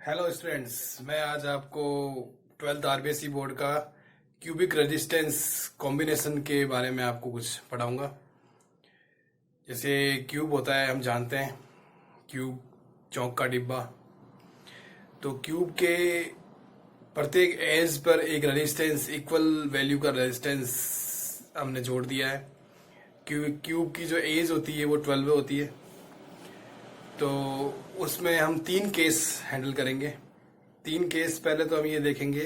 Hello students, मैं आज आपको 12th आरबीएसई बोर्ड का क्यूबिक रेजिस्टेंस कॉम्बिनेशन के बारे में आपको कुछ पढ़ाऊंगा। जैसे क्यूब होता है, हम जानते हैं क्यूब चौक का डिब्बा। तो क्यूब के प्रत्येक एज पर एक रेजिस्टेंस, इक्वल वैल्यू का रेजिस्टेंस हमने जोड़ दिया है। क्यूब की जो एज होती है वो 12 होती है। तो उसमें हम 3 केस हैंडल करेंगे। 3 केस पहले तो हम ये देखेंगे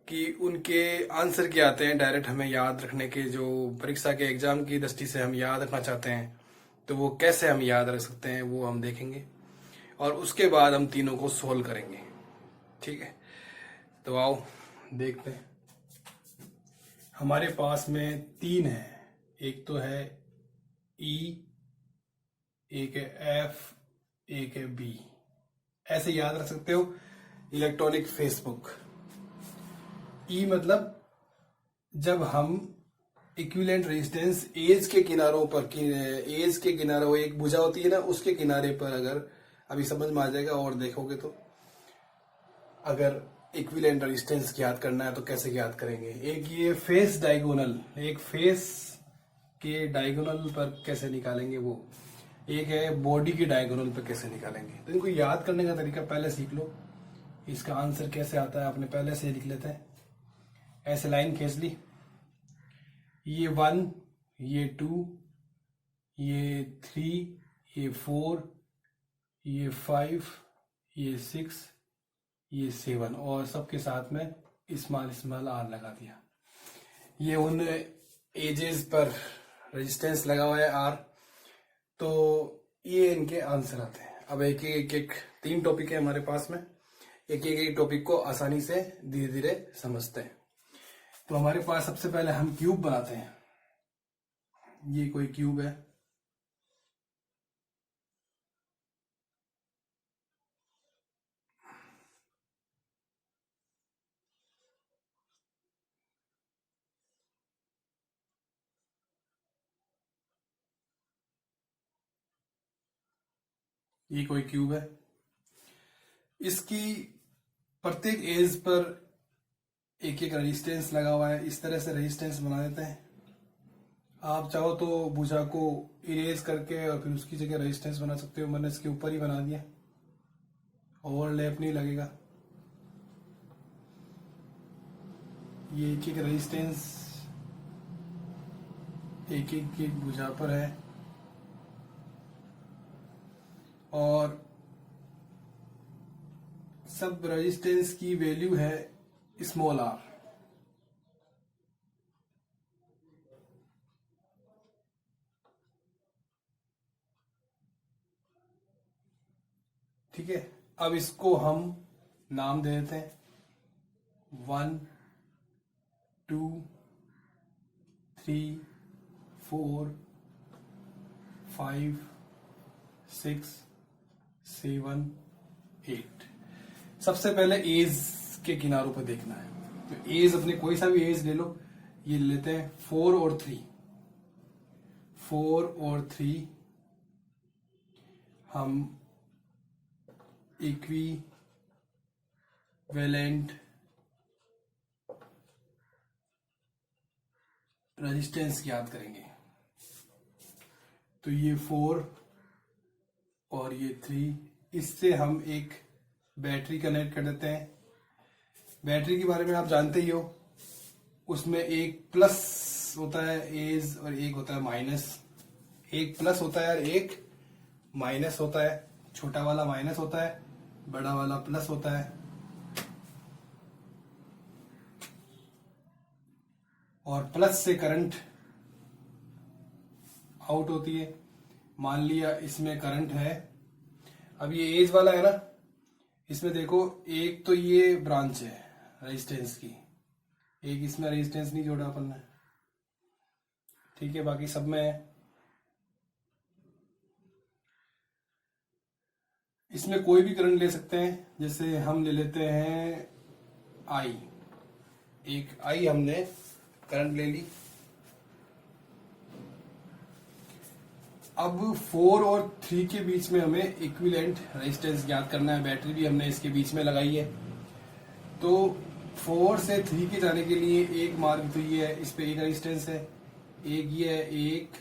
कि उनके आंसर क्या आते हैं, डायरेक्ट हमें याद रखने के, जो परीक्षा के एग्जाम की दृष्टि से हम याद रखना चाहते हैं तो वो कैसे हम याद रख सकते हैं वो हम देखेंगे। और उसके बाद हम तीनों को सोल्व करेंगे। ठीक है, तो आओ देखते हैं। हमारे पास में 3 है। एक तो है ई, एक है एफ, एक है बी। ऐसे याद रख सकते हो। Electronic Facebook. ई मतलब जब हम इक्विवेलेंट रेजिस्टेंस एज के किनारों पर, एज के किनारों, एक भुजा होती है ना, उसके किनारे पर, अगर अभी समझ में आ जाएगा और देखोगे तो, अगर इक्विवेलेंट रेजिस्टेंस याद करना है तो कैसे याद करेंगे। एक ये फेस डायगोनल, एक फेस के डायगोनल पर कैसे निकालेंगे वो, एक है बॉडी के डायगोनल पर कैसे निकालेंगे। तो इनको याद करने का तरीका पहले सीख लो। इसका आंसर कैसे आता है आपने पहले से लिख लेते हैं। ऐसे लाइन खींच ली, ये 1, ये 2, ये 3, ये 4, ये 5, ये 6, ये 7 और सबके साथ में स्मॉल आर लगा दिया। ये उन एजेस पर रेजिस्टेंस लगा हुआ है आर। तो ये इनके आंसर आते हैं। अब एक 3 टॉपिक है हमारे पास में। एक टॉपिक को आसानी से धीरे धीरे समझते हैं। तो हमारे पास सबसे पहले हम क्यूब बनाते हैं। ये कोई क्यूब है। ये कोई क्यूब है। इसकी प्रत्येक एज पर एक एक रेजिस्टेंस लगा हुआ है। इस तरह से रेजिस्टेंस बना देते हैं। आप चाहो तो भुजा को इरेज करके और फिर उसकी जगह रेजिस्टेंस बना सकते हो। मैंने इसके ऊपर ही बना दिया, ओवरलैप नहीं लगेगा। ये एक एक रेजिस्टेंस एक भुजा पर है और सब रेजिस्टेंस की वैल्यू है स्मॉल आर। ठीक है, अब इसको हम नाम दे देते हैं 1, 2, 3, 4, 5, 6, 7, 8। सबसे पहले एज के किनारों पर देखना है। तो एज अपने कोई सा भी एज ले लो। ये लेते हैं 4 और 3। 4 और 3 हम इक्विवेलेंट रेजिस्टेंस याद करेंगे। तो ये 4 और ये 3, इससे हम एक बैटरी कनेक्ट कर देते हैं। बैटरी के बारे में आप जानते ही हो। उसमें एक प्लस होता है एज और एक होता है माइनस। एक प्लस होता है और एक माइनस होता है। छोटा वाला माइनस होता है, बड़ा वाला प्लस होता है। और प्लस से करंट आउट होती है। मान लिया इसमें करंट है। अब ये एज वाला है ना, इसमें देखो एक तो ये ब्रांच है रेजिस्टेंस की, एक इसमें रेजिस्टेंस नहीं जोड़ा अपन ने। ठीक है, बाकी सब में है। इसमें कोई भी करंट ले सकते हैं। जैसे हम ले लेते हैं आई। एक आई हमने करंट ले ली। अब 4 और 3 के बीच में हमें इक्विवेलेंट रेजिस्टेंस ज्ञात करना है। बैटरी भी हमने इसके बीच में लगाई है। तो 4 से 3 के जाने के लिए एक मार्ग तो ये है, इस पे एक रेजिस्टेंस है, एक ये है, 1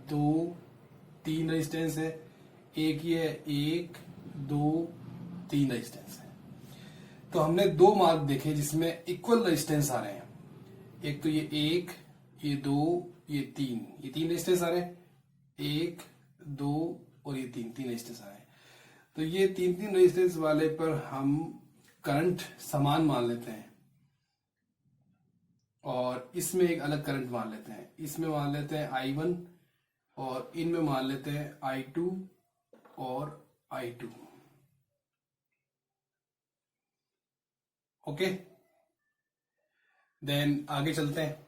2 3 रेजिस्टेंस है, एक ये है, 1 2 3 रेजिस्टेंस है। तो हमने 2 मार्ग देखे जिसमें इक्वल रेजिस्टेंस आ रहे हैं। एक तो ये 1, ये 2, ये 3, ये 3 रेजिस्टेंस आ रहे हैं, 1 2 और ये 3 रेजिस्टेंस आ रहे हैं। तो ये 3 रेजिस्टेंस वाले पर हम करंट समान मान लेते हैं और इसमें एक अलग करंट मान लेते हैं। इसमें मान लेते हैं I1 और इनमें मान लेते हैं I2 और I2। ओके, देन आगे चलते हैं।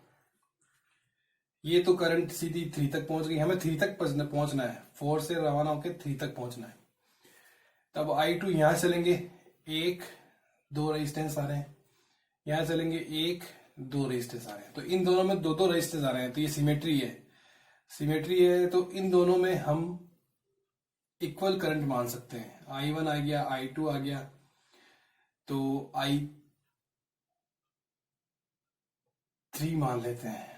ये तो करंट सीधी 3 तक पहुंच गई, हमें 3 तक पहुंचना है। 4 से रवाना होकर 3 तक पहुंचना है। तब I2 यहां चलेंगे, 1 2 रेजिस्टेंस आ रहे हैं, यहां चलेंगे 1 2 रेजिस्टेंस आ रहे हैं। तो इन दोनों में 2 रेजिस्टेंस आ रहे हैं, तो ये सिमेट्री है। सिमेट्री है तो इन दोनों में हम इक्वल करंट मान सकते हैं। I1 आ गया, I2 आ गया, तो I3 मान लेते हैं।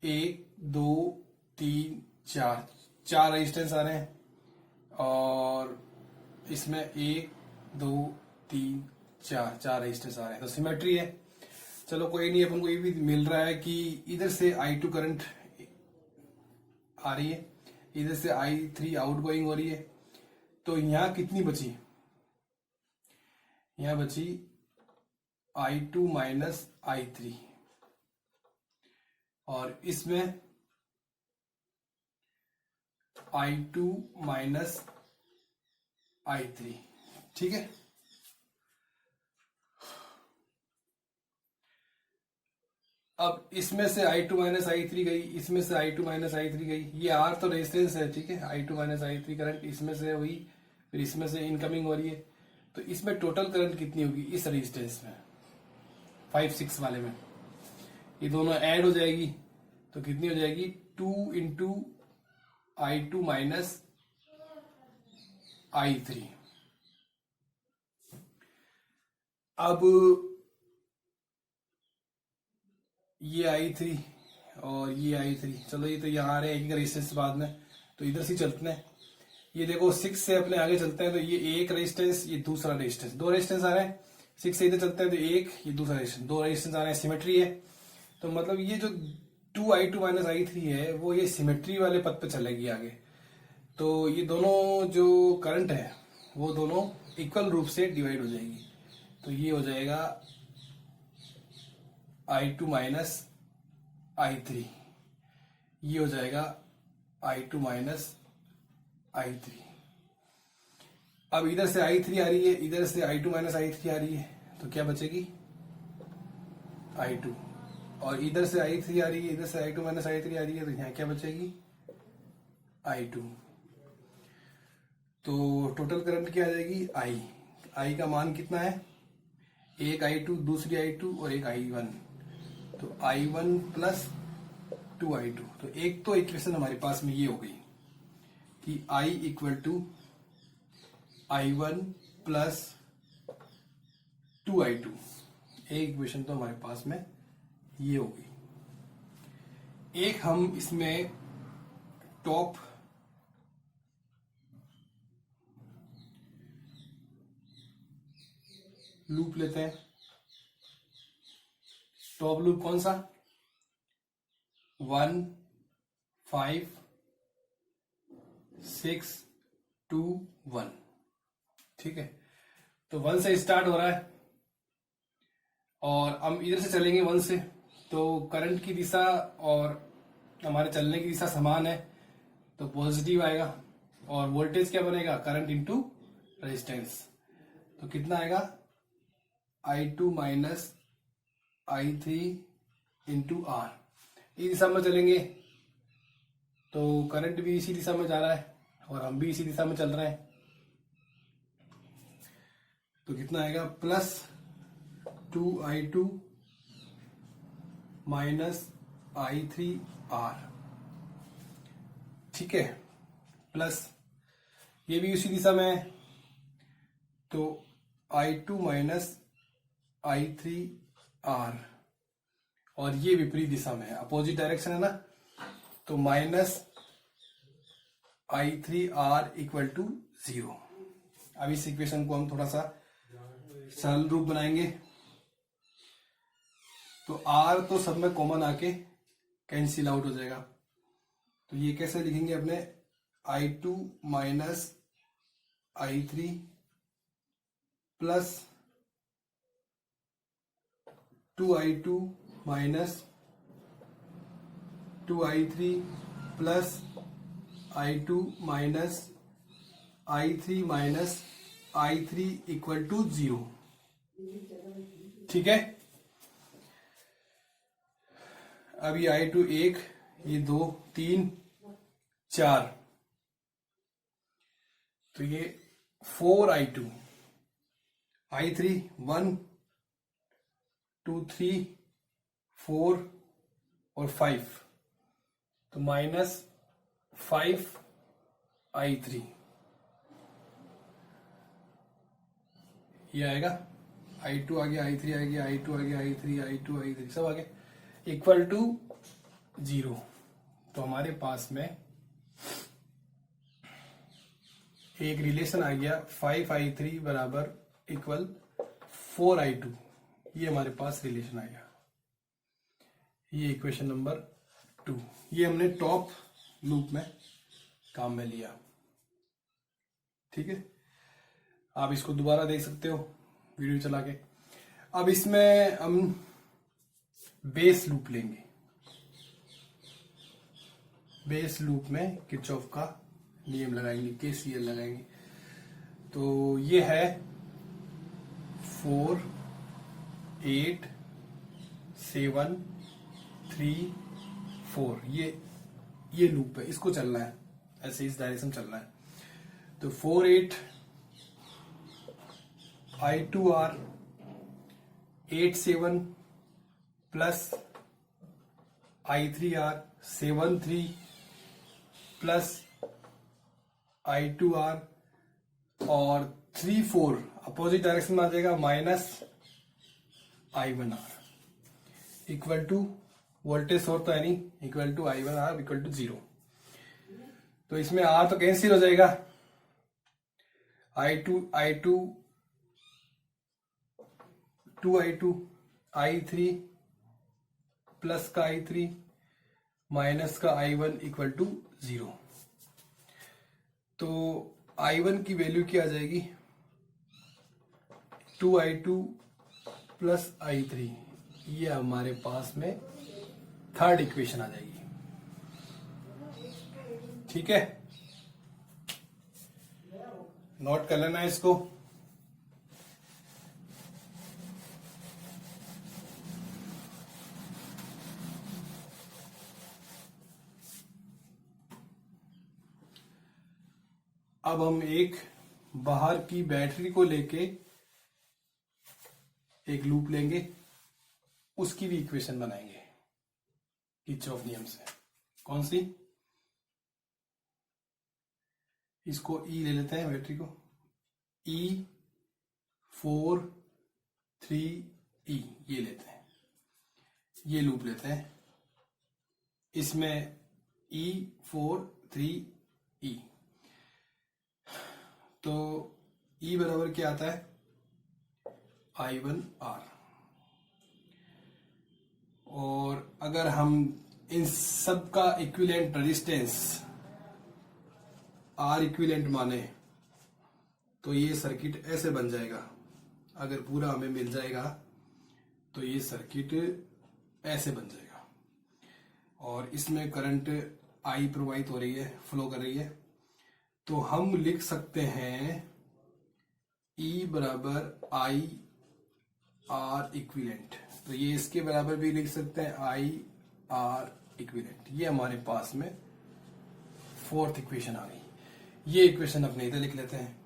1 2 3 4 रेजिस्टेंस आ रहे हैं और इसमें 1 2 3 4 रेजिस्टेंस आ रहे हैं। तो सिमेट्री है। चलो कोई नहीं, अपन को ये भी मिल रहा है कि इधर से I2 करंट आ रही है, इधर से I3 आउटगोइंग हो रही है। तो यहां कितनी बची? यहां बची I2 माइनस I3 और इसमें I2 माइनस I3। ठीक है, अब इसमें से I2 माइनस I3 गई, इसमें से I2 माइनस I3 गई। ये R तो रेजिस्टेंस है, ठीक है। I2 माइनस I3 करंट इसमें से हुई, फिर इसमें से इनकमिंग हो रही है। तो इसमें टोटल करंट कितनी होगी इस रेजिस्टेंस में, 5 6 वाले में? ये दोनों ऐड हो जाएगी तो कितनी हो जाएगी? 2 इंटू I2 माइनस I3। अब ये I3 और ये I3, चलो ये तो यहाँ आ रहे हैं एक रेजिस्टेंस बाद में, तो इधर से चलते हैं। ये देखो 6 से अपने आगे चलते हैं तो ये एक रेजिस्टेंस, ये दूसरा रेजिस्टेंस, 2 रेजिस्टेंस आ रहे हैं। 6 से इधर चलते हैं तो एक, ये दूसरा रेजिस्टेंस, 2 रेजिस्टेंस आ रहे हैं। सिमेट्री है। तो मतलब ये जो 2I2 माइनस I3 है वो ये सिमेट्री वाले पथ पे चलेगी आगे। तो ये दोनों जो करंट है वो दोनों इक्वल रूप से डिवाइड हो जाएगी। तो ये हो जाएगा I2 माइनस I3, ये हो जाएगा I2 माइनस I3। अब इधर से I3 आ रही है, इधर से I2 माइनस I3 आ रही है, तो क्या बचेगी? I2। और इधर से I3 आ रही है, इधर से I2 माइनस I3 आ रही है, तो यहाँ क्या बचेगी? I2। तो टोटल करंट क्या आ जाएगी? I का मान कितना है? एक I2, दूसरी I2 और एक I1, तो I1 प्लस 2I2। तो एक तो इक्वेशन हमारे पास में ये हो गई कि I equal to I1 plus 2I2। एक इक्वेशन तो हमारे पास में ये हो गई। एक हम इसमें टॉप लूप लेते हैं। टॉप लूप कौन सा? 1 5 6 2 1। ठीक है, तो 1 से स्टार्ट हो रहा है और हम इधर से चलेंगे 1 से, तो करंट की दिशा और हमारे चलने की दिशा समान है, तो पॉजिटिव आएगा। और वोल्टेज क्या बनेगा? Current into resistance. तो कितना आएगा? I2 minus I3 into R। इस दिशा में चलेंगे तो करंट भी इसी दिशा में जा रहा है और हम भी इसी दिशा में चल रहे हैं, तो कितना आएगा? प्लस 2I2 माइनस I3R, ठीक है, प्लस ये भी उसी दिशा में है तो I2 माइनस I3R, और ये विपरीत दिशा में है, अपोजिट डायरेक्शन है ना, तो माइनस I3R इक्वल टू 0। अब इस इक्वेशन को हम थोड़ा सा सरल रूप बनाएंगे, तो R तो सब में कॉमन आके कैंसिल आउट हो जाएगा, तो ये कैसे लिखेंगे अपने I2 minus I3 plus 2I2 minus 2I3 plus I2 minus I3 minus I3 equal to 0, ठीक है। अब ये I2 1, ये 2, 3, 4, तो ये 4I2, I3 1, 2, 3, 4 और 5, तो माइनस 5I3 ये आएगा, I2 आ गया, I3 आ गया, I2 आ गया, I3, I2, I3 सब आ गया, इक्वल टू 0। तो हमारे पास में एक रिलेशन आ गया 5I3 बराबर इक्वल 4I2, ये हमारे पास रिलेशन आ गया, ये इक्वेशन नंबर 2, ये हमने टॉप लूप में काम में लिया, ठीक है। आप इसको दोबारा देख सकते हो वीडियो चला के। अब इसमें हम बेस लूप लेंगे, बेस लूप में किरचॉफ का नियम लगाएंगे, KCL लगाएंगे, तो ये है 4, 8, 7, 3, 4, ये लूप है, इसको चलना है, ऐसे इस डायरेक्शन चलना है, तो 4, 8 I2R 8, 7 plus I3R 7, 3 plus I2R और 3, 4 अपोजिट डायरेक्शन में आ जाएगा, minus I1R equal to voltage source तो है नहीं, equal to I1R equal to 0। तो इसमें R तो कैंसिल हो जाएगा, I2 2I2 I3 प्लस का I3 माइनस का I1 इक्वल टू 0। तो I1 की वैल्यू क्या आ जाएगी, 2I2 प्लस I3, ये हमारे पास में थर्ड इक्वेशन आ जाएगी, ठीक है। नोट कर लेना है इसको। अब हम एक बाहर की बैटरी को लेके एक लूप लेंगे, उसकी भी इक्वेशन बनाएंगे किरचॉफ नियम से। कौन सी, इसको E ले लेते हैं, बैटरी को E4 3E ये लेते हैं, ये लूप लेते हैं, इसमें E4 3E, तो E बराबर क्या आता है, I1R। और अगर हम इन सब का इक्विवेलेंट रेजिस्टेंस R इक्विवेलेंट माने तो ये सर्किट ऐसे बन जाएगा, अगर पूरा हमें मिल जाएगा तो ये सर्किट ऐसे बन जाएगा, और इसमें करंट I प्रवाहित हो रही है, फ्लो कर रही है, तो हम लिख सकते हैं E बराबर I R इक्विवेलेंट, तो ये इसके बराबर भी लिख सकते हैं I R इक्विवेलेंट। ये हमारे पास में फोर्थ इक्वेशन आ गई। ये इक्वेशन अपने इधर लिख लेते हैं,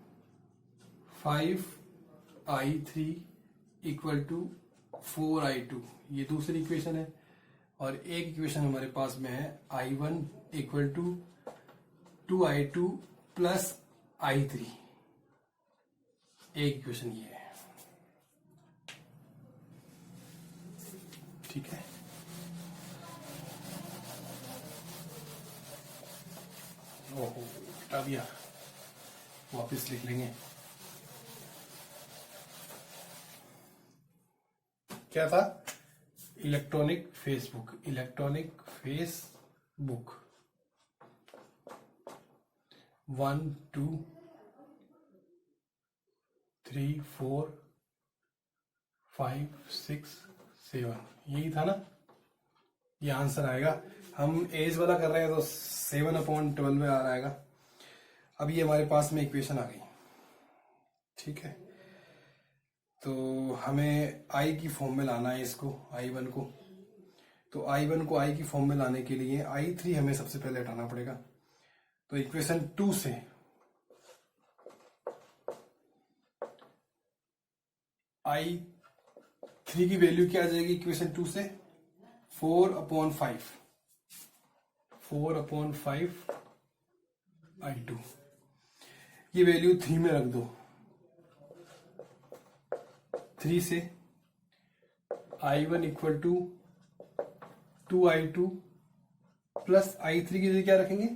5I3 इक्वल टू 4I2, ये दूसरी इक्वेशन है, और एक इक्वेशन हमारे पास में है I1 equal to 2I2 plus I3। एक इक्वेशन ये है, ठीक है। ओहो, हटा दिया, वापस लिख लेंगे। क्या था? इलेक्ट्रॉनिक फेसबुक, इलेक्ट्रॉनिक फेसबुक 1 2 3 4 5 6 7, यही था ना, ये आंसर आएगा। हम एज वाला कर रहे हैं तो 7/12 में आ रहेगा। अब ये हमारे पास में इक्वेशन आ गई, ठीक है। तो हमें आई की फॉर्म में लाना है इसको, I1 को। तो I1 को आई की फॉर्म में लाने के लिए I3 हमें सबसे पहले हटाना पड़ेगा। तो इक्वेशन 2 से I3 की वैल्यू क्या आ जाएगी इक्वेशन 2 से? 4/5 I2। ये वैल्यू 3 में रख दो। 3 से I1 equal to 2I2 plus I3 की जगह क्या रखेंगे?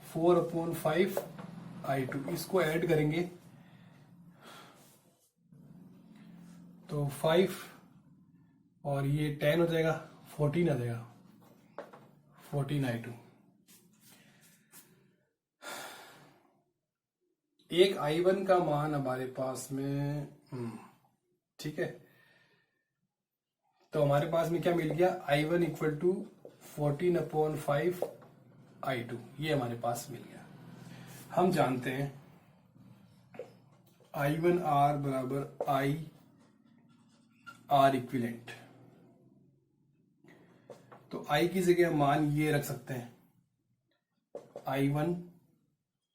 4/5 I2। इसको ऐड करेंगे तो 5 और ये 10 हो जाएगा, 14 आ जाएगा, 14 I2। एक I1 का मान हमारे पास में, ठीक है। तो हमारे पास में क्या मिल गया? I1 इक्वल टू 14/5 I2, ये हमारे पास मिल गया। हम जानते हैं I1R बराबर I R इक्विलेंट। तो I की जगह हम मान ये रख सकते हैं, I1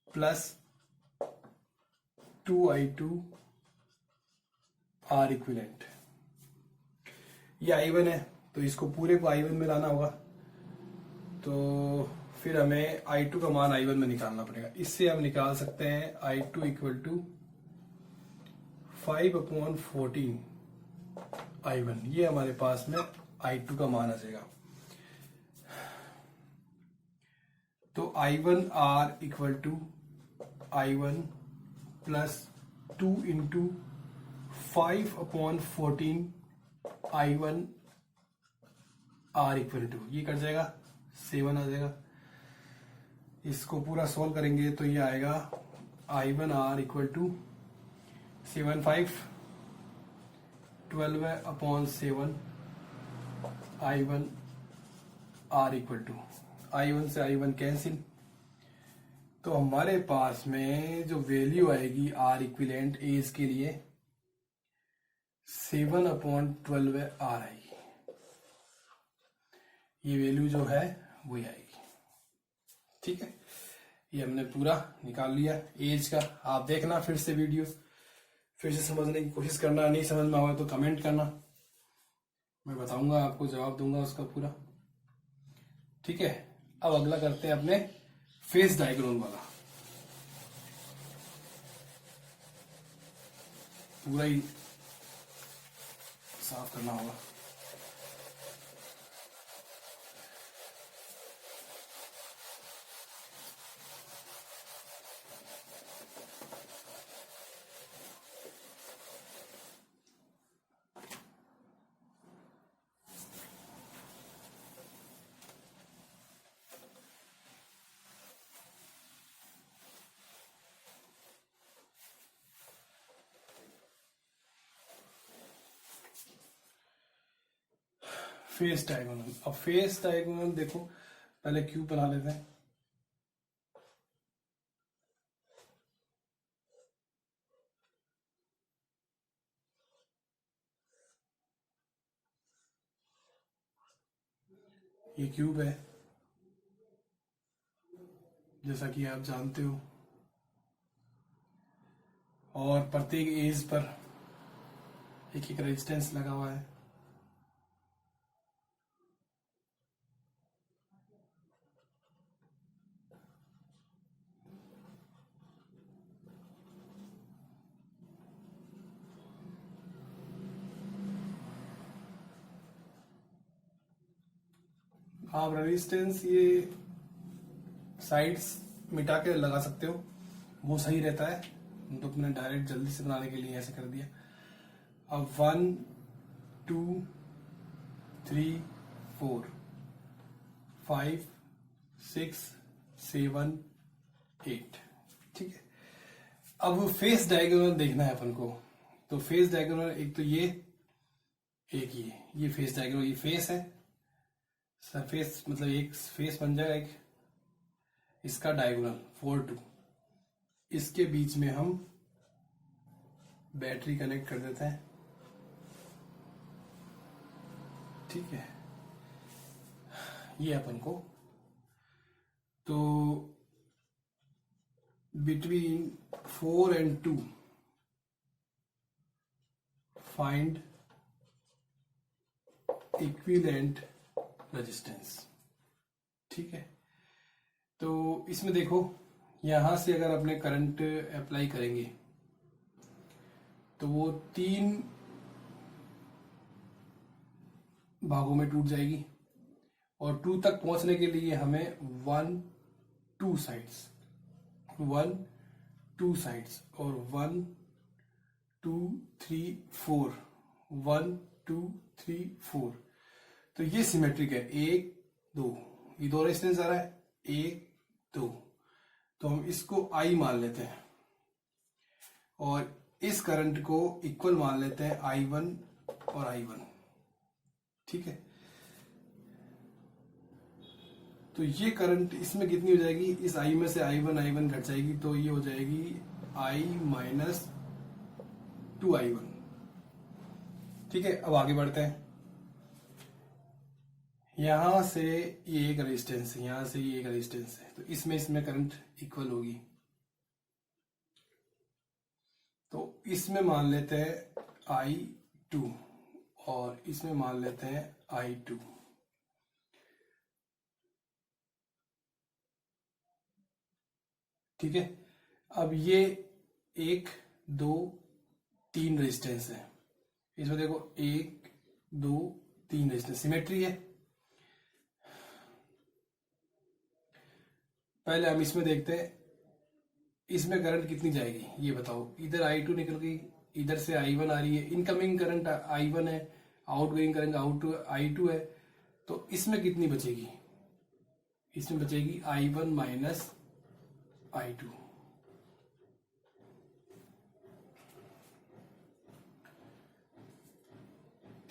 plus 2I2 R equivalent. ये I1 है तो इसको पूरे को I1 में लाना होगा। तो फिर हमें I2 का मान I1 में निकालना पड़ेगा। इससे हम निकाल सकते हैं I2 इक्वल टू 5/14 I1। ये हमारे पास में I2 का मान आ जाएगा। तो I1R equal to I1 plus 2 into 5/14 I1 R equal to, ये कट जाएगा, 7 आ जाएगा। इसको पूरा सॉल्व करेंगे तो ये आएगा I1R equal to 7 5 12/7 I1 R equal to, I1 से I1 कैंसिल। तो हमारे पास में जो वैल्यू आएगी R इक्विलेंट एज के लिए 7/12 R आएगी। ये वैल्यू जो है वही आएगी, ठीक है। ये हमने पूरा निकाल लिया एज का। आप देखना फिर से वीडियो, फिर से समझने की कोशिश करना। नहीं समझ में आया तो कमेंट करना, मैं बताऊंगा, आपको जवाब दूंगा उसका पूरा, ठीक है। अब अगला करते हैं अपने फेस डायग्राम वाला। पूरा ही साफ करना होगा। Face diagonal. अब फेस डायगोनल देखो, पहले क्यूब बना लेते हैं। ये क्यूब है जैसा कि आप जानते हो, और प्रत्येक एज पर एक एक रेजिस्टेंस लगा हुआ है। आप रेजिस्टेंस ये साइड्स मिटा के लगा सकते हो, वो सही रहता है। तो मैंने डायरेक्ट जल्दी से बनाने के लिए ऐसे कर दिया। अब 1 2 3 4 5 6 7 8, ठीक है। अब फेस डायगोनल देखना है अपन को। तो फेस डायगोनल एक तो ये, एक ये फेस डायगोनल, ये फेस है, सरफेस मतलब एक फेस बन जाएगा एक, इसका डायगोनल 4 2, इसके बीच में हम बैटरी कनेक्ट कर देते हैं, ठीक है। ये अपन को तो between 4 and 2 find equivalent resistance, ठीक है। तो इसमें देखो, यहां से अगर अपने करंट अप्लाई करेंगे तो वो 3 भागों में टूट जाएगी, और 2 तक पहुंचने के लिए हमें 1 2 साइड्स, 1 2 साइड्स और 1 2 3 4, 1 2 3 4। तो ये सिमेट्रिक है, 1 2, ये 2 रेजिस्टेंस आ रहा है, 1 2। तो हम इसको I मान लेते हैं और इस करंट को इक्वल मान लेते हैं I1 और I1, ठीक है। तो ये करंट इसमें कितनी हो जाएगी, इस I में से I1 घट जाएगी, तो ये हो जाएगी I माइनस 2I1, ठीक है। अब आगे बढ़ते हैं। यहां से ये एक रेजिस्टेंस है, यहां से ये एक रेजिस्टेंस है, तो इसमें करंट इक्वल होगी। तो इसमें मान लेते हैं I2 और इसमें मान लेते हैं I2, ठीक है। अब ये 1 2 3 रेजिस्टेंस है, इसमें देखो 1 2 3 रेजिस्टेंस, सिमेट्री है। पहले हम इसमें देखते हैं, इसमें करंट कितनी जाएगी ये बताओ। इधर I2 निकल गई, इधर से I1 आ रही है, इनकमिंग करंट I1 है, आउटगोइंग करंट I2 है, तो इसमें कितनी बचेगी, इसमें बचेगी I1 माइनस I2,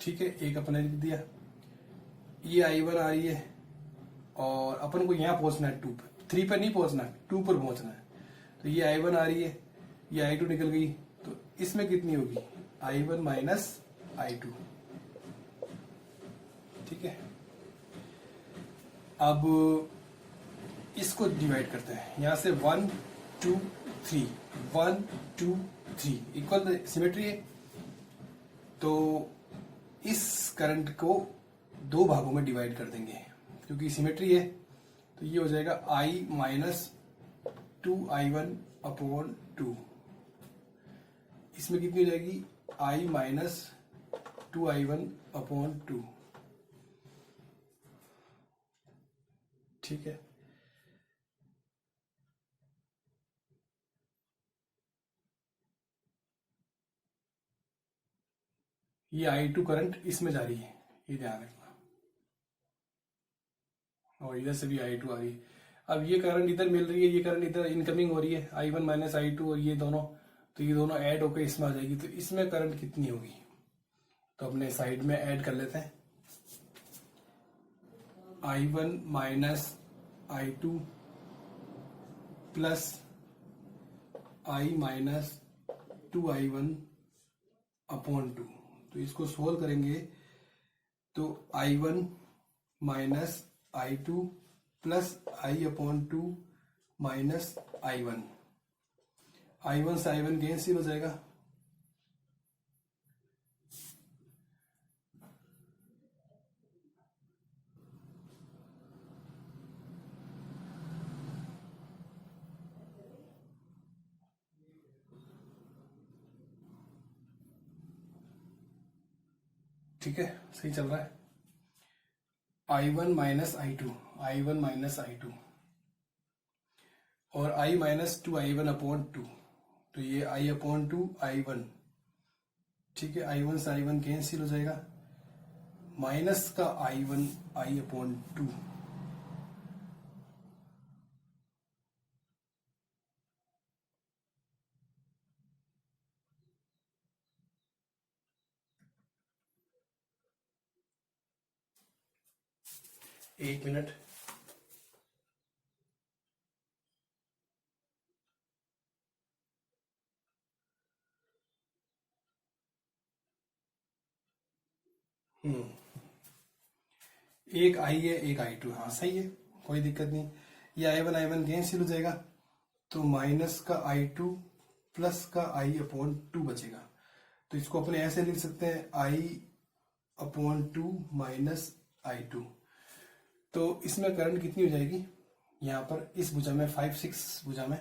ठीक है। एक अपने लिख दिया, ये I1 आ रही है और अपन को यहां पहुंचना है 2 पर, 3 पर नहीं पहुंचना है, 2 पर पहुंचना है। तो ये I1 आ रही है, ये I2 निकल गई, तो इसमें कितनी होगी I1 माइनस I2, ठीक है। अब इसको डिवाइड करते हैं, यहां से 1 2 3, 1 2 3 इक्वल सिमेट्री है। तो इस करंट को 2 भागों में डिवाइड कर देंगे, क्योंकि सिमेट्री है। तो ये हो जाएगा I माइनस 2I1 अपॉन 2, इसमें कितनी हो जाएगी I माइनस 2I1 अपॉन 2, ठीक है। ये I2 करंट इसमें जा रही है, ये ध्यान रखना, और इधर से भी I2 आ रही है। अब ये करंट इधर मिल रही है, ये करंट इधर इनकमिंग हो रही है, I1 माइनस I2, और ये दोनों, तो ये दोनों ऐड होकर इसमें आ जाएगी। तो इसमें करंट कितनी होगी, तो अपने साइड में ऐड कर लेते हैं, I1 minus I2 plus I minus 2I1 upon 2। तो इसको सोल्व करेंगे तो I1 minus I2 plus I upon 2 minus I1, I1 से I1 कैंसिल हो जाएगा, ठीक है, सही चल रहा है। I1 minus I two, I1 minus I two, और I minus two I1 upon two, तो ये I अपॉन टू I1, ठीक है। I1 से I1 कैंसिल हो जाएगा, माइनस का I1 I अपॉन टू, एक मिनट। एक आई है एक आई टू, हाँ सही है, कोई दिक्कत नहीं। ये I1 कैंसिल हो जाएगा, तो माइनस का आई टू प्लस का आई अपॉन टू बचेगा। तो इसको अपने ऐसे लिख सकते हैं, I upon two minus I two. तो इसमें करंट कितनी हो जाएगी, यहाँ पर इस भुजा में 5-6 भुजा में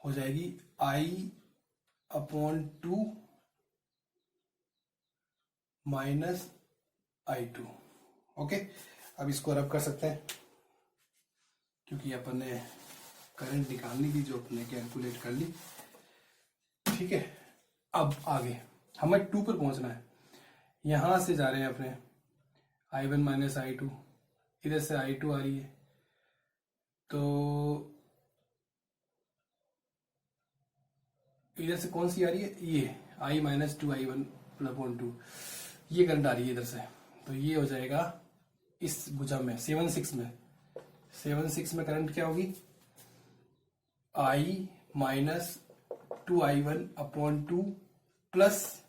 हो जाएगी I upon two minus I two. Okay, अब इसको रब कर सकते हैं, क्योंकि अपन ने करंट निकालनी थी जो अपने कैलकुलेट कर ली, ठीक है। अब आगे हमें 2 पर पहुंचना है, यहां से जा रहे हैं अपने I1 माइनस आई टू, इधर से आई टू आ रही है, तो इधर से कौन सी आ रही है, ये I minus two I1 upon to, ये करंट आ रही है इधर से। तो ये हो जाएगा इस भुजा में 7-6 में करंट क्या होगी, I minus two I1 upon two plus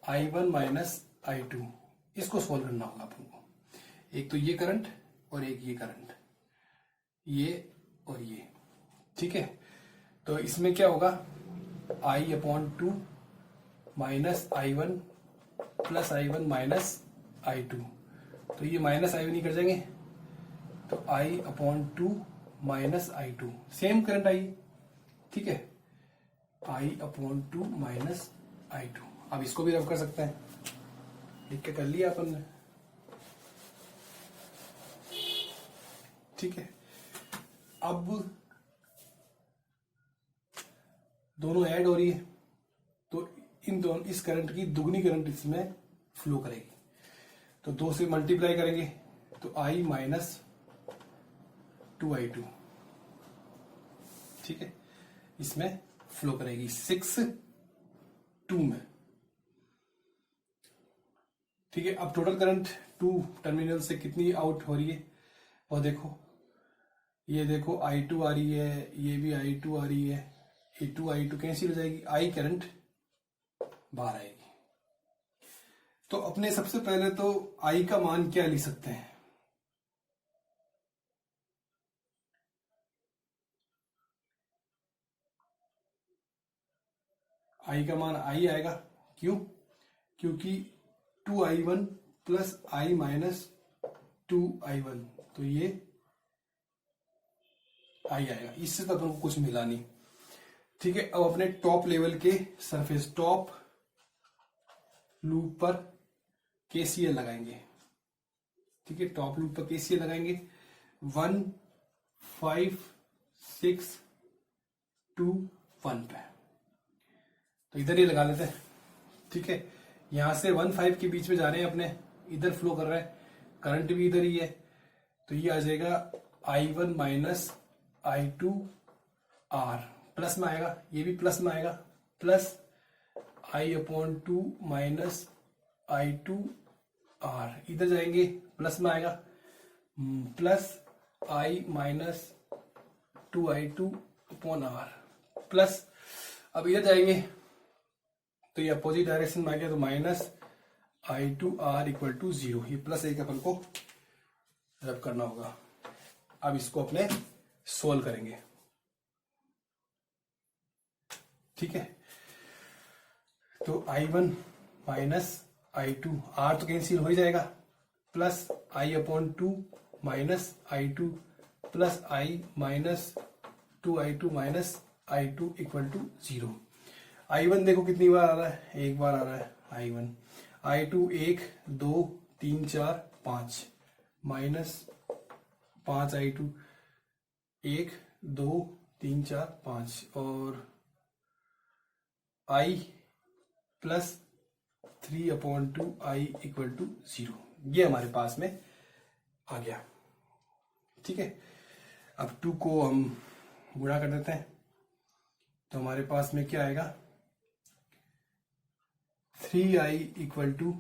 I1 minus I two. इसको सोल्व करना होगा अपन को, एक तो ये करंट और एक ये करंट, ये और ये, ठीक है। तो इसमें क्या होगा, I upon two minus I1 plus I1 minus I two, तो ये माइनस I1 ही कर जाएंगे, तो I upon two minus I two, same current I, ठीक है, I upon two minus I two. अब इसको भी रब कर सकते हैं, लिख के कर लिया अपन ने, ठीक है। अब दोनों ऐड हो रही है, तो इन दोनों, इस करंट की दुगनी करंट इसमें फ्लो करेगी, तो 2 से मल्टीप्लाई करेंगे, तो I minus two I two, ठीक है, इसमें फ्लो करेगी 6-2 में, ठीक है। अब टोटल करंट 2 टर्मिनल से कितनी आउट हो रही है वो देखो, ये देखो I2 आ रही है, ये भी I2 आ रही है, ये 2 I2 कैंसिल हो जाएगी, I करंट बाहर आएगी। तो अपने सबसे पहले तो I का मान क्या लिख सकते हैं, I का मान I आएगा, क्यों, क्योंकि 2I1 plus I minus 2I1, तो ये I आएगा, इससे तो अपन को कुछ मिला नहीं, ठीक है। अब अपने टॉप लेवल के सरफेस, टॉप लूप पर KCL लगाएंगे, ठीक है, टॉप लूप पर KCL लगाएंगे 1 5 6 2 1 पे, तो इधर ही लगा लेते हैं, ठीक है। यहां से 1-5 के बीच में जा रहे हैं अपने, इधर फ्लो कर रहा है, करंट भी इधर ही है, तो ये आ जाएगा I1 minus I two R, plus में आएगा, ये भी प्लस में आएगा, plus I upon two minus I two R, इधर जाएंगे प्लस में आएगा, plus I minus two I two upon R, plus अब इधर जाएंगे तो ये अपोजिट डायरेक्शन में आ गया, तो minus I two R equal to 0, ये प्लस एक अपन को रब करना होगा। अब इसको अपने सोल्व करेंगे, ठीक है। तो I1 minus I two, R तो कैंसिल हो ही जाएगा, plus I upon two minus I two plus I minus two I two minus I two equal to 0। I1 देखो कितनी बार आ रहा है, एक बार आ रहा है I1, I2 1 2 3 4 5, -5i2, 1 2 3 4 5 और i plus 3/2 i equal to 0। ये हमारे पास में आ गया। ठीक है, अब 2 को हम गुणा कर देते हैं तो हमारे पास में क्या आएगा, 3i equal to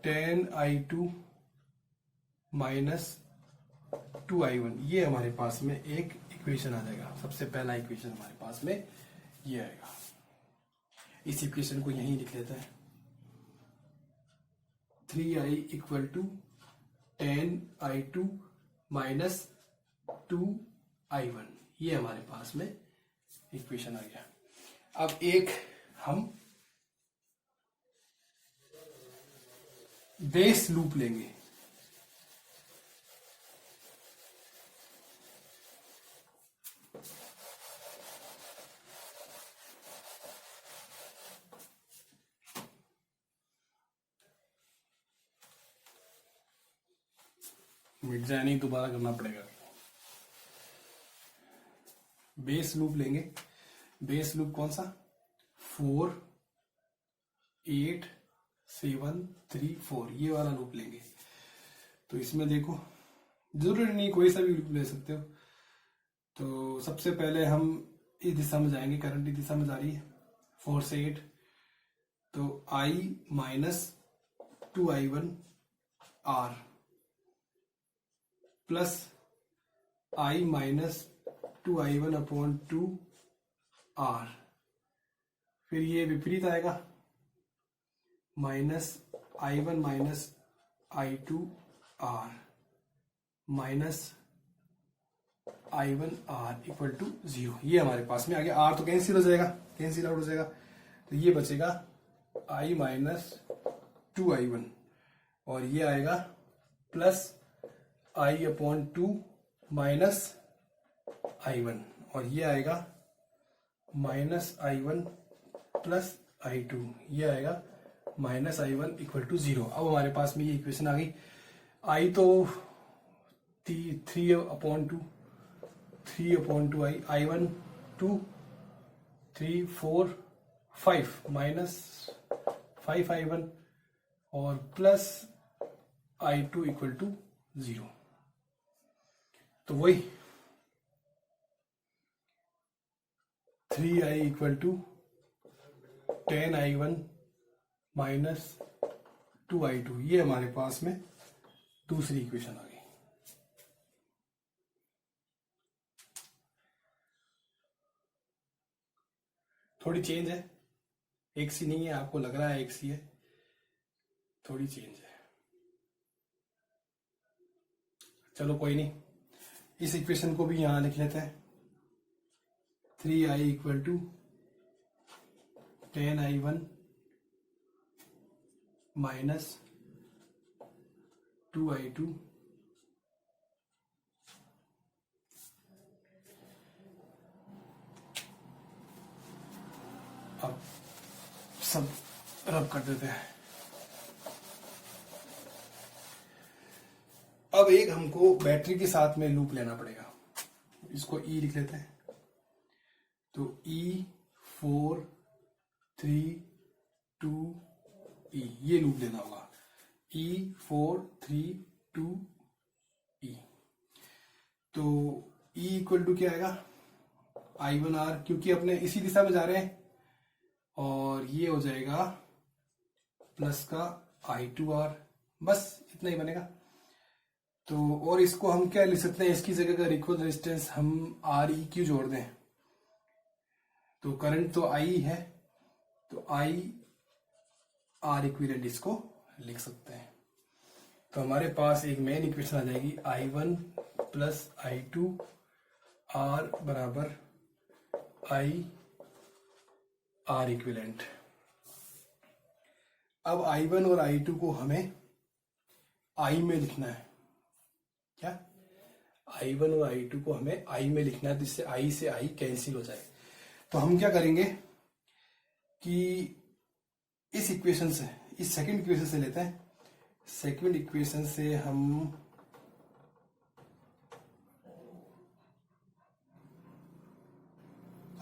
10i2 minus 2i1। ये हमारे पास में एक इक्वेशन आ जाएगा। सबसे पहला इक्वेशन हमारे पास में ये आएगा। इस इक्वेशन को यहीं लिख लेते हैं, 3i equal to 10i2 minus 2i1। ये हमारे पास में इक्वेशन आ गया। अब एक हम बेस लूप लेंगे। मिट जाए नहीं, दोबारा करना पड़ेगा। बेस लूप लेंगे। बेस लूप कौन सा, 4 8 7 3 4, ये वाला लूप लेंगे। तो इसमें देखो, जरूरी नहीं कोई सा भी लूप ले सकते हो। तो सबसे पहले हम इस दिशा में जाएंगे, करंट की दिशा में जा रही है 4 से 8। तो i minus 2i1 r plus i minus 2i1 upon 2 r, फिर ये विपरीत आएगा, minus i1 minus i2 r minus i1 r equal to 0। ये हमारे पास में आ गया। r तो कैंसिल हो जाएगा, कैंसिल आउट हो जाएगा। तो ये बचेगा i माइनस 2i1 और ये आएगा plus i upon 2 minus i1 और ये आएगा माइनस i1 प्लस i2, ये आएगा माइनस i1 इक्वल टू 0। अब हमारे पास में ये इक्वेशन आ गई। i तो 3/2 i1 2 3 4 5 माइनस 5i1 और प्लस i2 इक्वल टू 0। तो वही 3i equal to 10i1 minus 2i2, ये हमारे पास में दूसरी इक्वेशन आ गई। थोड़ी चेंज है, एक सी नहीं है, आपको लग रहा है एक सी है, थोड़ी चेंज है। चलो कोई नहीं, इस इक्वेशन को भी यहां लिख लेते हैं। 3i equal to 10i1 minus 2i2 अब सब रब कर देते हैं। अब एक हमको बैटरी के साथ में लूप लेना पड़ेगा, इसको E लिख लेते हैं। तो E4 3 2 E, ये लूप लेना होगा। E4 3 2 E। तो E इक्वल टू क्या आएगा, I1R, क्योंकि अपने इसी दिशा में जा रहे हैं, और ये हो जाएगा प्लस का I2R, बस इतना ही बनेगा। तो और इसको हम क्या लिख सकते हैं, इसकी जगह का इक्वल रेजिस्टेंस हम REQ जोड़ दें, तो करंट तो I है, तो I R इक्विवेलेंट इसको लिख सकते हैं। तो हमारे पास एक मेन इक्वेशन आ जाएगी, I1 प्लस I2 R बराबर I R इक्विवेलेंट। अब I1 और I2 को हमें I में लिखना है। क्या, I1 और I2 को हमें I में लिखना है, जिससे I से I कैंसिल हो जाए। तो हम क्या करेंगे कि इस इक्वेशन से, इस सेकंड इक्वेशन से लेते हैं, सेकेंड इक्वेशन से हम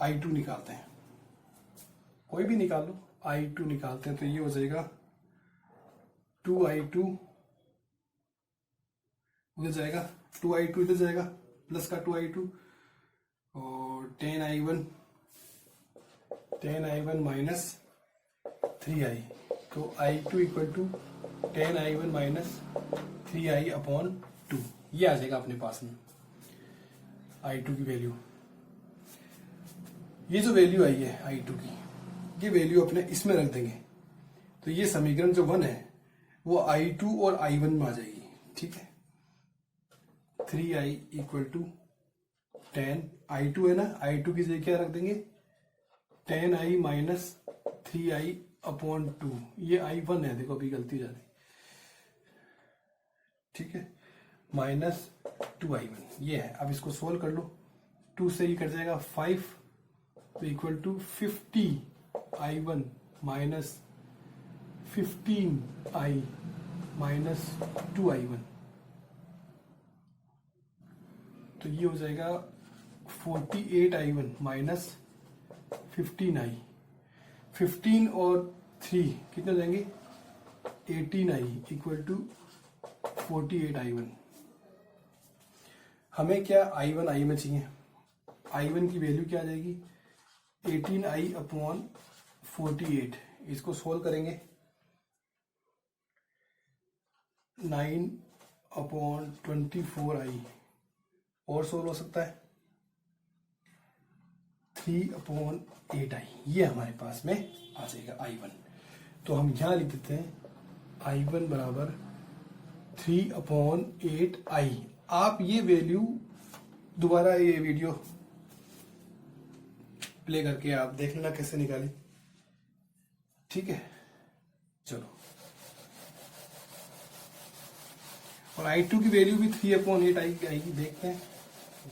I2 निकालते हैं, कोई भी निकाल लो, I2 निकालते हैं तो ये हो जाएगा 2I2 उधर जाएगा, 2I2 इधर जाएगा, प्लस का 2I2 और 10I1 माइनस 3I, तो I2 equal to 10I1 minus 3I upon 2, ये आ जाएगा अपने पास में I2 की वैल्यू। ये जो वैल्यू आई है I2 की, ये वैल्यू अपने इसमें रख देंगे, तो ये समीकरण जो 1 है वो I2 और I1 में आ जाएगी, ठीक है। 3I इक्वल टू 10, I2 है ना, I2 की जगह क्या रख देंगे 10I माइनस 3I अपॉन 2, ये I1 है, देखो अभी गलती हो जाती, ठीक है, माइनस 2I1 ये है। अब इसको सोल्व कर लो, 2 से ही कट जाएगा 5, तो equal to 50I1 minus 15I minus 2I1, तो ये हो जाएगा 48I1 माइनस 15I, 15 और 3 कितने हो जाएंगे 18I इक्वल टू 48I1। हमें क्या I1 I में चाहिए, I1 की वैल्यू क्या आ जाएगी 18I अपॉन 48, इसको सोल्व करेंगे 9 अपॉन 24I, और सोल्व हो सकता है 3 अपॉन 8I, ये हमारे पास में आ जाएगा I1। तो हम यहां लिख देते हैं I1 बराबर 3 अपॉन 8I। आप ये वैल्यू दोबारा ये वीडियो प्ले करके आप देख लेना कैसे निकाली, ठीक है। चलो, और I2 की वैल्यू भी 3 अपॉन 8 आएगी, देखते हैं,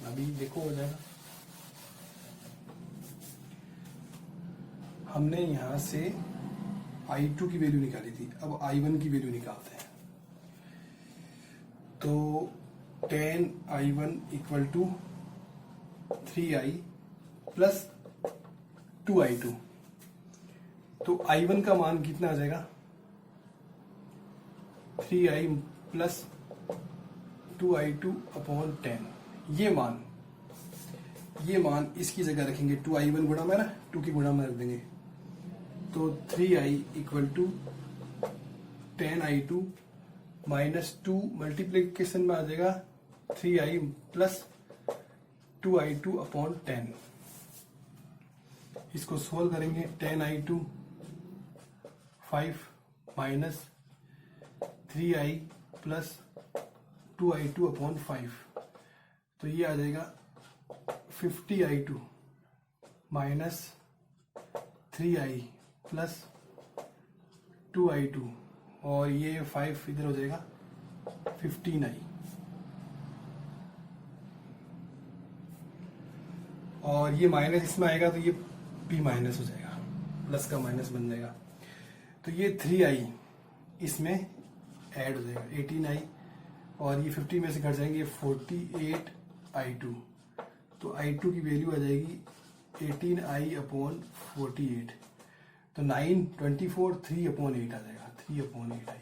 अभी देखो हो जाएगा। हमने यहां से I2 की वैल्यू निकाली थी, अब I1 की वैल्यू निकालते हैं, तो 10I1 equal to 3I plus 2I2, तो I1 का मान कितना आ जाएगा 3I प्लस 2I2 अपॉन 10, ये मान इसकी जगह रखेंगे, 2I1 गुणा में ना, 2 की गुणा में रख देंगे, तो 3I equal to 10I2 minus 2 multiplication में आ जाएगा 3I प्लस 2I2 अपॉन 10, इसको सोल्व करेंगे 10I2 5 minus 3I plus 2I2 upon 5, तो ये आ जाएगा 50I2 minus 3I plus 2I2, और ये 5 इधर हो जाएगा 15I, और ये माइनस इसमें आएगा तो ये p माइनस हो जाएगा, प्लस का माइनस बन जाएगा, तो ये 3I इसमें ऐड हो जाएगा 18I, और ये 50 में से घट जाएंगे 48I2, तो I2 की वैल्यू आ जाएगी 18I अपॉन 48, तो 9 24 3 अपॉन 8 आ जाएगा, 3 अपॉन 8I।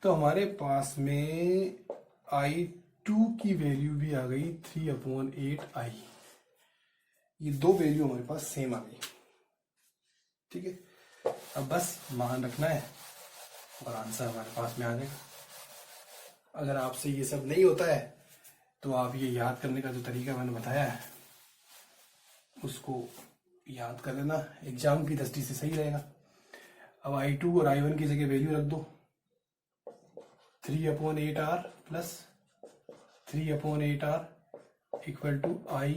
तो हमारे पास में I2 की वैल्यू भी आ गई 3 अपॉन 8I, ये दो वैल्यू हमारे पास सेम आ गई, ठीक है। अब बस मान रखना है और आंसर हमारे पास में आ जाएगा। अगर आपसे ये सब नहीं होता है तो आप ये याद करने का जो तरीका मैंने बताया है उसको याद कर लेना, एग्जाम की दृष्टि से सही रहेगा। अब I2 और I1 की जगह वैल्यू रख दो, 3 upon 8R plus 3 upon 8R equal to I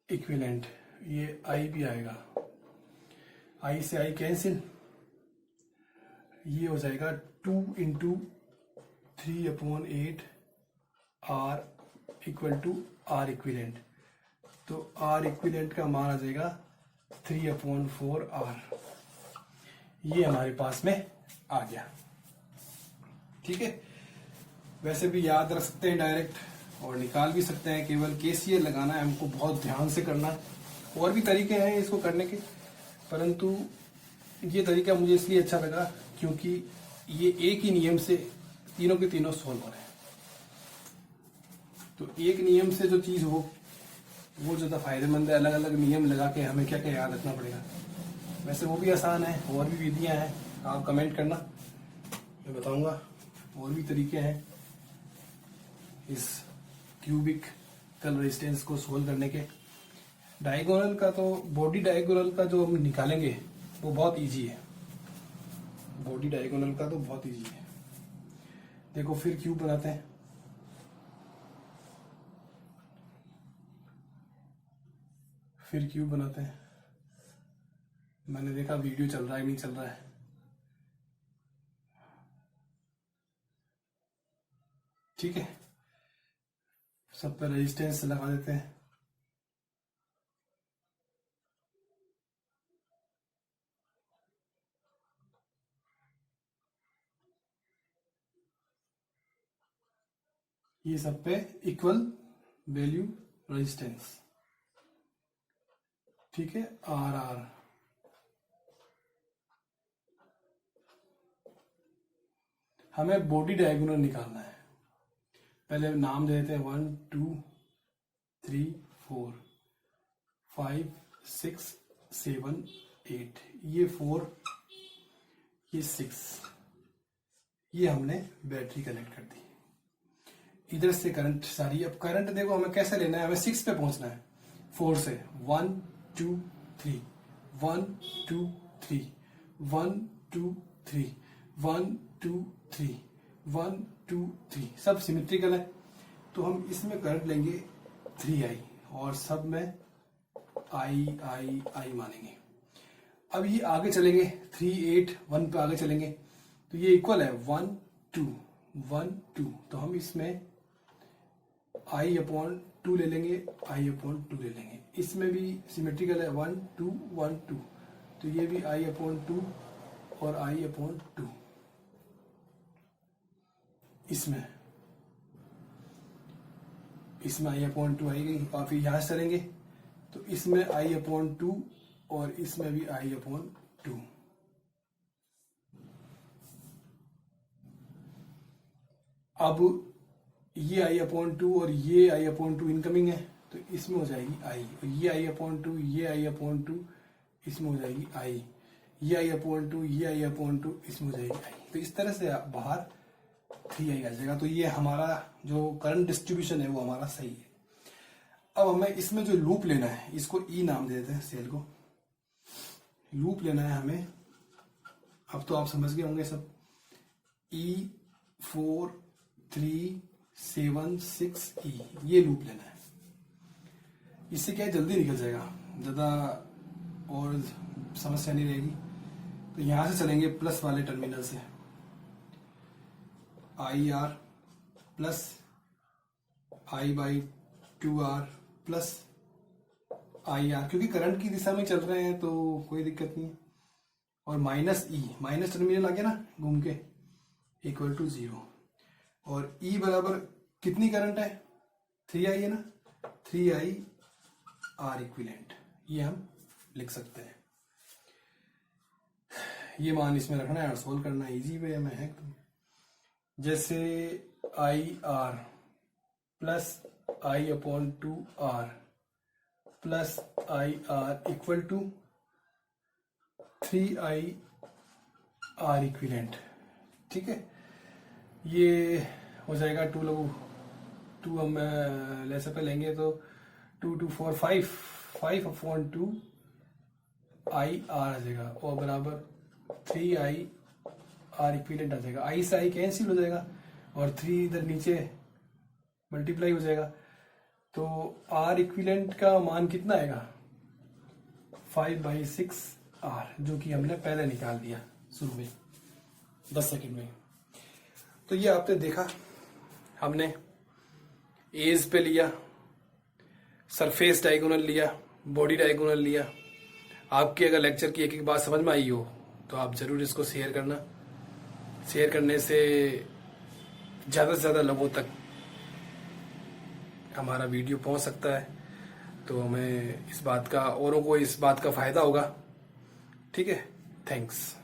equivalent, ये I भी आएगा, I से I कैंसिल, ये हो जाएगा 2 into 3 upon 8 R equal to R equivalent, तो R इक्विवेलेंट का मान आ जाएगा 3 अपॉन 4 R, ये हमारे पास में आ गया। ठीक है, वैसे भी याद रख सकते हैं डायरेक्ट और निकाल भी सकते हैं, केवल केसीएल लगाना है हमको, बहुत ध्यान से करना है। और भी तरीके हैं इसको करने के, परंतु ये तरीका मुझे इसलिए अच्छा लगा क्योंकि ये एक ही नियम से तीनों के तीनों सोल्व हो रहे हैं। तो एक नियम से जो चीज हो वो ज्यादा फायदेमंद है। अलग अलग नियम लगा के हमें क्या क्या याद रखना पड़ेगा। वैसे वो भी आसान है, और भी विधियां हैं, आप कमेंट करना, मैं बताऊंगा। और भी तरीके हैं इस क्यूबिक कल रेजिस्टेंस को सोल्व करने के। डायगोनल का तो, बॉडी डायगोनल का जो हम निकालेंगे वो बहुत इजी है। बॉडी डायगोनल का तो बहुत इजी है। देखो फिर क्यूब बनाते हैं। फिर क्यूब बनाते हैं। मैंने देखा वीडियो चल रहा है नहीं चल रहा है। ठीक है, सब पे रेजिस्टेंस लगा देते हैं। ये सब पे इक्वल वैल्यू रेजिस्टेंस। ठीक है, आर आर। हमें बॉडी डायगोनल निकालना है। पहले नाम दे देते हैं 1 2 3 4 5 6 7 8। ये 4, ये 6, ये हमने बैटरी कनेक्ट कर दी। इधर से करंट सारी। अब करंट देखो हमें कैसे लेना है, हमें 6 पे पहुंचना है 4 से। 1 2 3 1 2 3 1 2 3 1 2 3 1 2 3, सब सिमेट्रिकल है। तो हम इसमें करंट लेंगे 3i और सब में आई आई आई मानेंगे। अब ये आगे चलेंगे 3 8 1 पे आगे चलेंगे तो ये इक्वल है 1 2 1 2। तो हम इसमें आई अपॉन 2 ले लेंगे, आई अपॉन 2 ले लेंगे। इसमें भी सिमेट्रिकल है 1 2 1 2। तो ये भी आई अपॉन 2 और आई अपॉन 2। इसमें आई अपॉन 2 आई गई। और फिर यहां से चलेंगे तो इसमें आई अपॉन 2 और इसमें भी आई अपॉन 2। अब ये आई अपॉन 2 और ये आई अपॉन 2 इनकमिंग है तो इसमें हो जाएगी आई। और ये आई अपॉन 2, ये आई अपॉन 2, इसमें हो जाएगी आई। ये आई अपॉन 2, ये आई अपॉन 2, इसमें हो जाएगी आई। तो इस तरह से बाहर 3i आ जाएगा। तो ये हमारा जो करंट डिस्ट्रीब्यूशन है वो हमारा सही है। अब हमें इसमें जो लूप लेना है, इसको ई नाम दे देते हैं, सेल को लूप लेना है हमें। अब तो आप समझ गए होंगे सब। E4 3 7 6 E, ये लूप लेना है। इससे क्या है, जल्दी निकल जाएगा, ज्यादा और समस्या नहीं रहेगी। तो यहां से चलेंगे प्लस वाले टर्मिनल से, आई R plus I by 2r plus I are, क्योंकि करंट की दिशा में चल रहे हैं तो कोई दिक्कत नहीं है। और माइनस ई, माइनस टर्मिनल आ गया ना घूम के, इक्वल टू 0। और ई बराबर कितनी करंट है, 3i है ना, 3i आर इक्विलेंट, ये हम लिख सकते हैं। ये मान इसमें रखना है और सोल्व करना है, इजी वे में है। जैसे I R plus I upon 2r plus I R equal to 3i R equivalent. ठीक है, ये हो जाएगा 2 लोग 2 हम लेसे पे लेंगे तो 2 2 4 5 अपॉन 2 आई आर आ जाएगा और बराबर 3i आर इक्विलेंट आ जाएगा। आई से आई कैंसिल हो जाएगा और 3 इधर नीचे मल्टीप्लाई हो जाएगा। तो आर इक्विलेंट का मान कितना आएगा, 5/6r, जो कि हमने पहले निकाल दिया शुरू में 10 सेकंड में। तो ये आपने देखा, हमने एज पे लिया, सरफेस डायगोनल लिया, बॉडी डायगोनल लिया। आपकी अगर लेक्चर की एक एक बात समझ में आई हो तो आप ज़रूर इसको शेयर करना। शेयर करने से ज़्यादा से ज़्यादा लोगों तक हमारा वीडियो पहुंच सकता है, तो हमें इस बात का, औरों को इस बात का फ़ायदा होगा। ठीक है, थैंक्स।